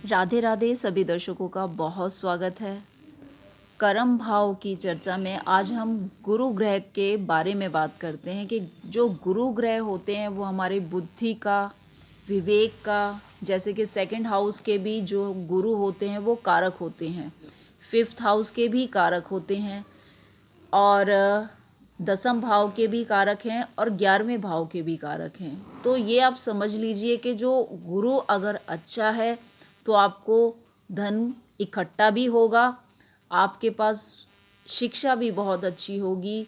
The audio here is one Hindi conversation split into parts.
राधे राधे सभी दर्शकों का बहुत स्वागत है। कर्म भाव की चर्चा में आज हम गुरु ग्रह के बारे में बात करते हैं कि जो गुरु ग्रह होते हैं वो हमारी बुद्धि का, विवेक का, जैसे कि सेकंड हाउस के भी जो गुरु होते हैं वो कारक होते हैं, फिफ्थ हाउस के भी कारक होते हैं और दसम भाव के भी कारक हैं और 11वें भाव के भी कारक हैं। तो ये आप समझ लीजिए कि जो गुरु अगर अच्छा है तो आपको धन इकट्ठा भी होगा, आपके पास शिक्षा भी बहुत अच्छी होगी,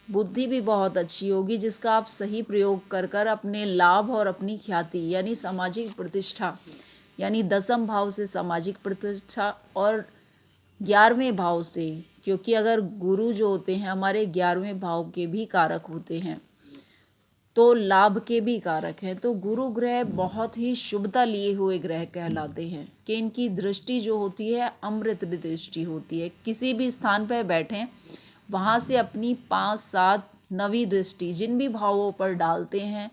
बुद्धि भी बहुत अच्छी होगी, जिसका आप सही प्रयोग कर कर अपने लाभ और अपनी ख्याति यानी सामाजिक प्रतिष्ठा, यानी दसम भाव से सामाजिक प्रतिष्ठा और 11वें भाव से, क्योंकि अगर गुरु जो होते हैं हमारे 11वें भाव के भी कारक होते हैं तो लाभ के भी कारक हैं। तो गुरु ग्रह बहुत ही शुभता लिए हुए ग्रह कहलाते हैं कि इनकी दृष्टि जो होती है अमृत दृष्टि होती है। किसी भी स्थान पर बैठें वहाँ से अपनी 5-7 नवी दृष्टि जिन भी भावों पर डालते हैं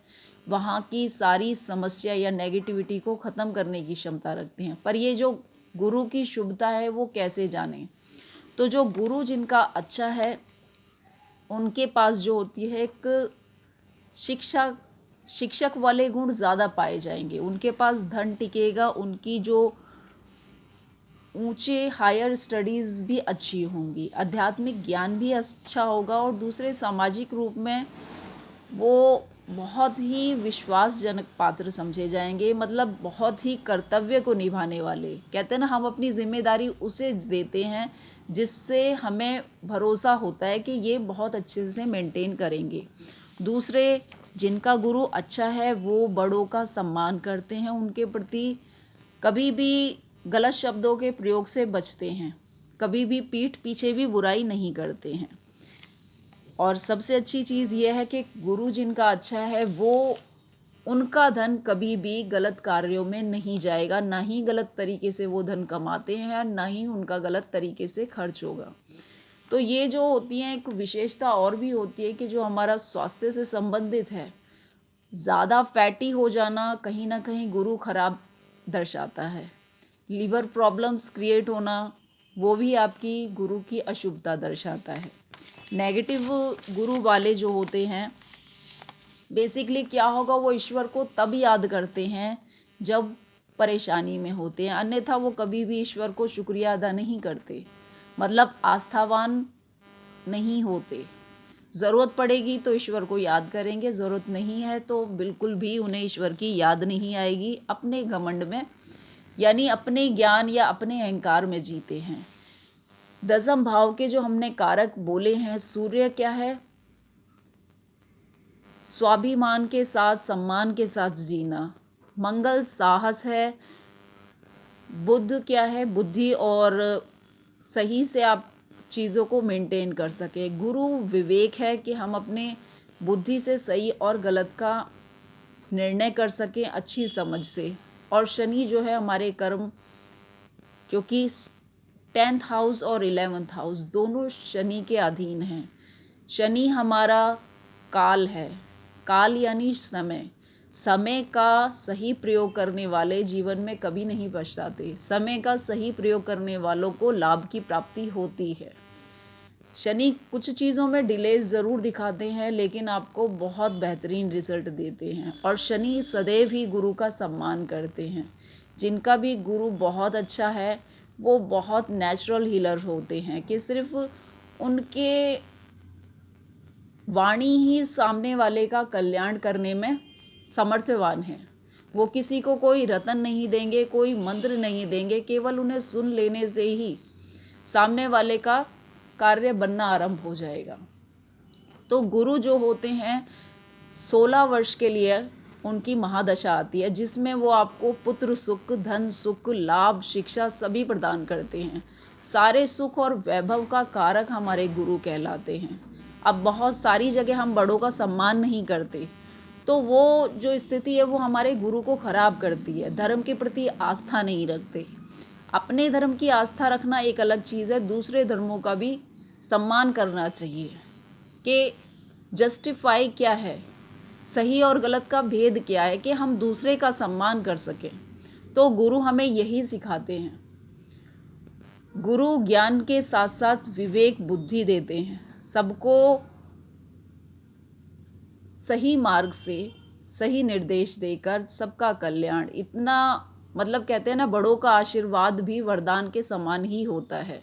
वहाँ की सारी समस्या या नेगेटिविटी को ख़त्म करने की क्षमता रखते हैं। पर ये जो गुरु की शुभता है वो कैसे जानें? तो जो गुरु जिनका अच्छा है उनके पास जो होती है एक शिक्षक वाले गुण ज़्यादा पाए जाएंगे, उनके पास धन टिकेगा, उनकी जो ऊंचे हायर स्टडीज़ भी अच्छी होंगी, आध्यात्मिक ज्ञान भी अच्छा होगा और दूसरे सामाजिक रूप में वो बहुत ही विश्वासजनक पात्र समझे जाएंगे। मतलब बहुत ही कर्तव्य को निभाने वाले, कहते हैं ना हम अपनी जिम्मेदारी उसे देते हैं जिससे हमें भरोसा होता है कि ये बहुत अच्छे से मेंटेन करेंगे। दूसरे जिनका गुरु अच्छा है वो बड़ों का सम्मान करते हैं, उनके प्रति कभी भी गलत शब्दों के प्रयोग से बचते हैं, कभी भी पीठ पीछे भी बुराई नहीं करते हैं। और सबसे अच्छी चीज़ यह है कि गुरु जिनका अच्छा है वो उनका धन कभी भी गलत कार्यों में नहीं जाएगा, ना ही गलत तरीके से वो धन कमाते हैं, ना ही उनका गलत तरीके से खर्च होगा। तो ये जो होती है एक विशेषता और भी होती है कि जो हमारा स्वास्थ्य से संबंधित है, ज़्यादा फैटी हो जाना कहीं ना कहीं गुरु खराब दर्शाता है। लीवर प्रॉब्लम्स क्रिएट होना वो भी आपकी गुरु की अशुभता दर्शाता है। नेगेटिव गुरु वाले जो होते हैं बेसिकली क्या होगा, वो ईश्वर को तब याद करते हैं जब परेशानी में होते हैं, अन्यथा वो कभी भी ईश्वर को शुक्रिया अदा नहीं करते, मतलब आस्थावान नहीं होते। ज़रूरत पड़ेगी तो ईश्वर को याद करेंगे, ज़रूरत नहीं है तो बिल्कुल भी उन्हें ईश्वर की याद नहीं आएगी। अपने घमंड में यानी अपने ज्ञान या अपने अहंकार में जीते हैं। दसम भाव के जो हमने कारक बोले हैं, सूर्य क्या है, स्वाभिमान के साथ सम्मान के साथ जीना, मंगल साहस है, बुध क्या है, बुद्धि और सही से आप चीज़ों को मेंटेन कर सके। गुरु विवेक है कि हम अपने बुद्धि से सही और गलत का निर्णय कर सकें अच्छी समझ से। और शनि जो है हमारे कर्म, क्योंकि 10th हाउस और 11th हाउस दोनों शनि के अधीन हैं। शनि हमारा काल है, काल यानी समय, समय का सही प्रयोग करने वाले जीवन में कभी नहीं पछताते, समय का सही प्रयोग करने वालों को लाभ की प्राप्ति होती है। शनि कुछ चीज़ों में डिलेज ज़रूर दिखाते हैं लेकिन आपको बहुत बेहतरीन रिजल्ट देते हैं। और शनि सदैव ही गुरु का सम्मान करते हैं। जिनका भी गुरु बहुत अच्छा है वो बहुत नेचुरल हीलर होते हैं कि सिर्फ उनके वाणी ही सामने वाले का कल्याण करने में समर्थवान है। वो किसी को कोई रतन नहीं देंगे, कोई मंत्र नहीं देंगे, केवल उन्हें सुन लेने से ही सामने वाले का कार्य बनना आरंभ हो जाएगा। तो गुरु जो होते हैं 16 वर्ष के लिए उनकी महादशा आती है जिसमें वो आपको पुत्र सुख, धन सुख, लाभ, शिक्षा सभी प्रदान करते हैं। सारे सुख और वैभव का कारक हमारे गुरु कहलाते हैं। अब बहुत सारी जगह हम बड़ों का सम्मान नहीं करते तो वो जो स्थिति है वो हमारे गुरु को खराब करती है। धर्म के प्रति आस्था नहीं रखते। अपने धर्म की आस्था रखना एक अलग चीज़ है, दूसरे धर्मों का भी सम्मान करना चाहिए कि जस्टिफाई क्या है, सही और गलत का भेद क्या है, कि हम दूसरे का सम्मान कर सकें। तो गुरु हमें यही सिखाते हैं। गुरु ज्ञान के साथ साथ विवेक बुद्धि देते हैं, सबको सही मार्ग से सही निर्देश देकर सबका कल्याण। इतना मतलब कहते हैं ना, बड़ों का आशीर्वाद भी वरदान के समान ही होता है।